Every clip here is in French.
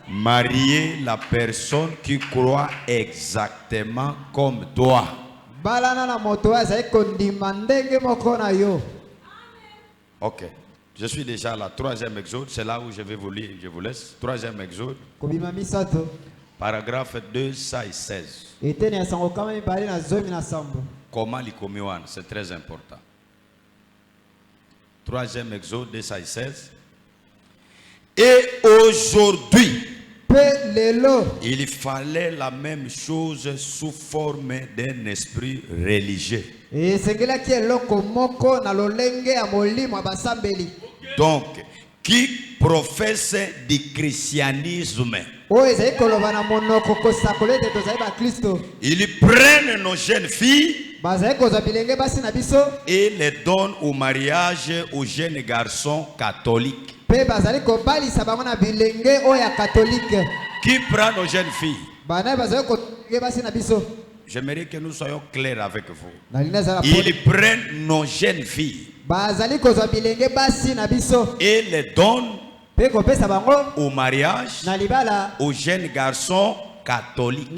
Marier la personne qui croit exactement comme toi. Ok. Je suis déjà à la 3e exode. C'est là où je vais vous lire. Je vous laisse. 3e exode. Paragraphe 2, 16. Comment l'ikomiwan, c'est très important. 3e exode 2, 16. Et aujourd'hui, il fallait la même chose sous forme d'un esprit religieux. Donc, qui professe du christianisme. Ils prennent nos jeunes filles et les donnent au mariage aux jeunes garçons catholiques. Qui prend nos jeunes filles? J'aimerais que nous soyons clairs avec vous. Ils prennent nos jeunes filles et les donnent au mariage aux jeunes garçons catholiques,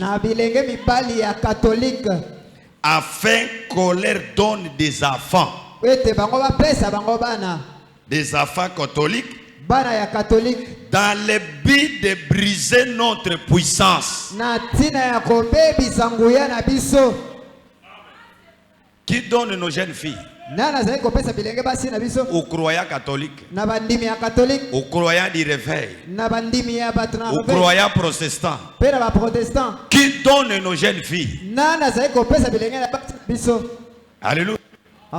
afin qu'on leur donne des enfants catholiques, dans le but de briser notre puissance. Qui donne nos jeunes filles? Aux croyants catholiques, aux croyants du réveil, aux croyants protestants. Qui donne nos jeunes filles? Alléluia.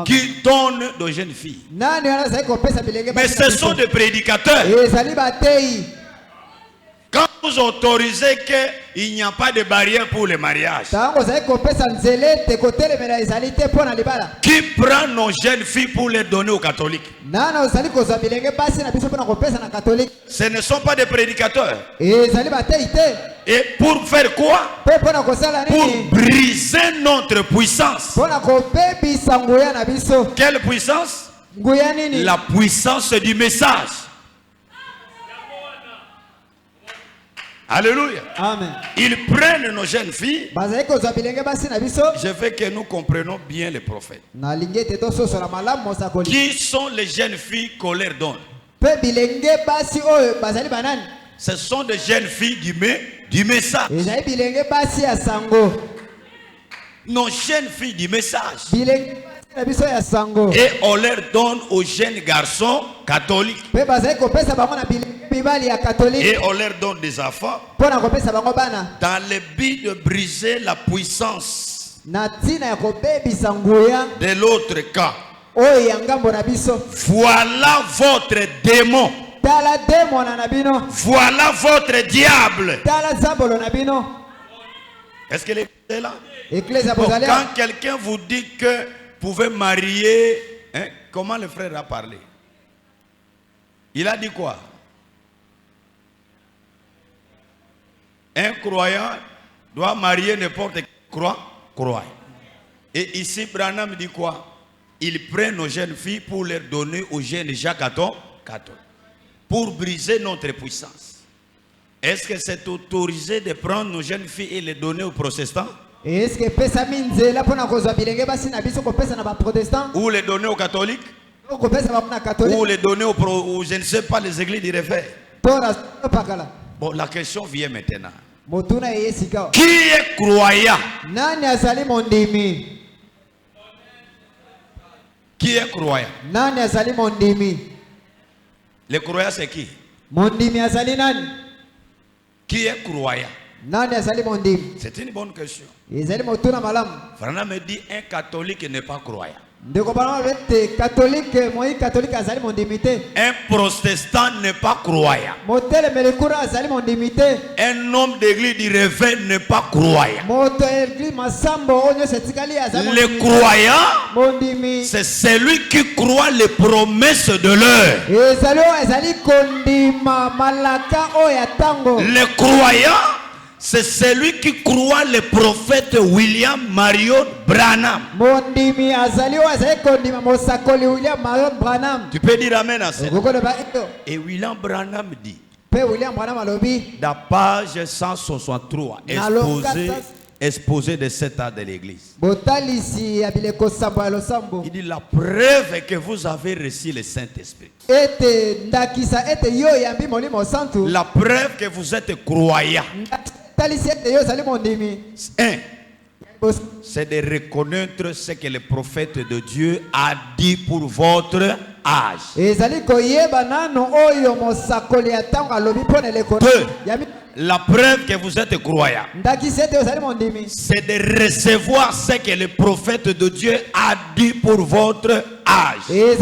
Qui donne nos jeunes filles? Mais ce sont des prédicateurs. Quand vous autorisez qu'il n'y a pas de barrière pour le mariage, qui prend nos jeunes filles pour les donner aux catholiques? Ce ne sont pas des prédicateurs. Et pour faire quoi? Pour briser notre puissance. Quelle puissance? La puissance du message. Alléluia. Amen. Ils prennent nos jeunes filles. Je veux que nous comprenions bien les prophètes. Qui sont les jeunes filles qu'on leur donne? Ce sont des jeunes filles du message. Nos jeunes filles du message. Et on leur donne aux jeunes garçons catholiques. Et on leur donne des enfants dans le but de briser la puissance de l'autre camp. Voilà votre démon. Voilà votre diable. Est-ce que l'église est là? Bon, quand quelqu'un vous dit que vous pouvez marier, hein, comment le frère a parlé? Il a dit quoi? Un croyant doit marier n'importe quel croyant. Et ici, Branham dit quoi? Ils prennent nos jeunes filles pour les donner aux jeunes gens catholiques, pour briser notre puissance. Est-ce que c'est autorisé de prendre nos jeunes filles et les donner aux protestants? Est-ce que ou les donner aux catholiques? Ou les donner aux je ne sais pas, les églises du réveil? Bon, la question vient maintenant. Qui est croyant? Qui est croyant? Les croyants, c'est qui? Qui est croyant? C'est une bonne question. Frana me dit un catholique n'est pas croyant. Un protestant n'est pas croyant. Un homme d'église du réveil n'est pas croyant. Le croyant, c'est celui qui croit les promesses de l'heure. Le croyant, c'est celui qui croit le prophète William Marion Branham. Tu peux dire amen à ça. Et William Branham dit, dans page 163, exposé de 7 ans de l'église. Il dit la preuve est que vous avez reçu le Saint-Esprit. La preuve que vous êtes croyant. C'est de reconnaître ce que le prophète de Dieu a dit pour votre âge. 2. La preuve que vous êtes croyant, c'est de recevoir ce que le prophète de Dieu a dit pour votre âge. 3.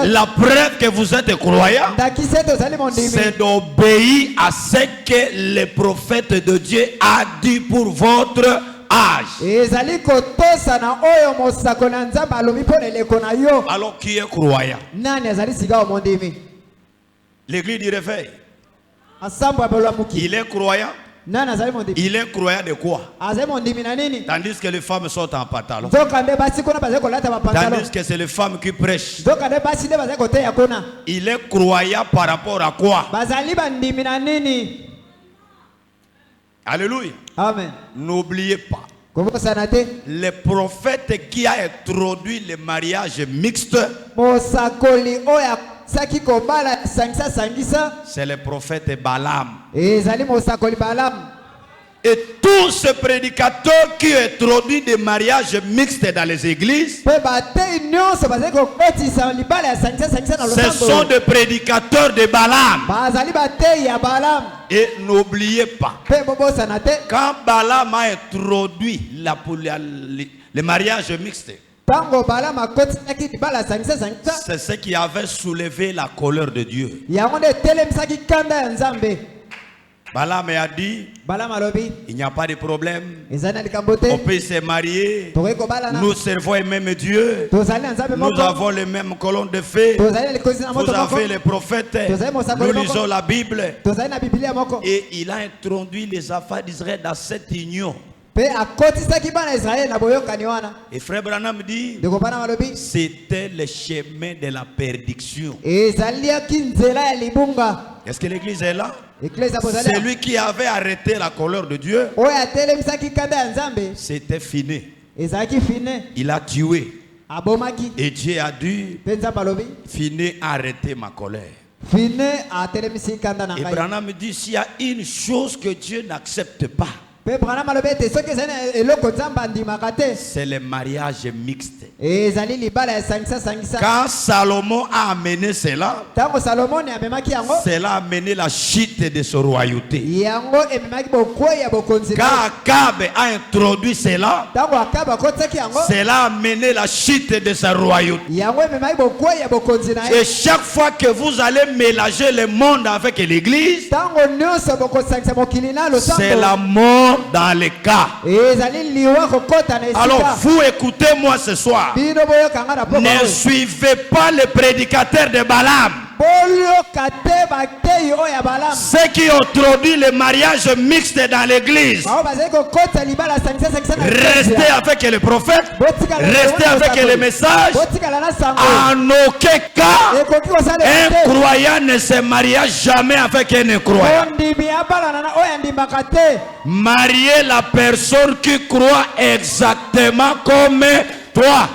La preuve que vous êtes croyant, c'est d'obéir à ce que le prophète de Dieu a dit pour votre âge. Alors qui est croyant? L'église du réveil. Il est croyant. Il est croyant de quoi? Tandis que les femmes sont en pantalon. Tandis que c'est les femmes qui prêchent. Il est croyant par rapport à quoi? Alléluia. Amen. N'oubliez pas. Le prophète qui a introduit le mariage mixte, c'est le prophète Balaam. Et tous ces prédicateurs qui introduisent des mariages mixtes dans les églises, ce sont des prédicateurs de Balaam. Et n'oubliez pas, quand Balaam a introduit le mariage mixte, c'est ce qui avait soulevé la colère de Dieu. Balaam a dit, il n'y a pas de problème, on peut se marier, nous servons le même Dieu, nous avons les mêmes colonnes de feu, vous avez les prophètes, nous lisons la Bible. Et il a introduit les affaires d'Israël dans cette union. Et frère Branham dit, c'était le chemin de la perdition. Est-ce que l'église est là? Celui qui avait arrêté la colère de Dieu, c'était fini. Il a tué. Et Dieu a dû finir arrêter ma colère. Et Branham dit, s'il y a une chose que Dieu n'accepte pas, c'est le mariage mixte. Quand Salomon a amené cela, cela a amené la chute de sa royauté. Quand Akab a introduit cela, cela a amené la chute de sa royauté. Et chaque fois que vous allez mélanger le monde avec l'église, c'est la mort dans les cas. Alors vous écoutez-moi ce soir. Ne suivez pas les prédicateurs de Balaam. Ceux qui ont introduit le mariage mixte dans l'église, restez avec le prophète, restez avec le message. En aucun cas, un croyant ne se mariera jamais avec un incroyant. Mariez la personne qui croit exactement comme toi.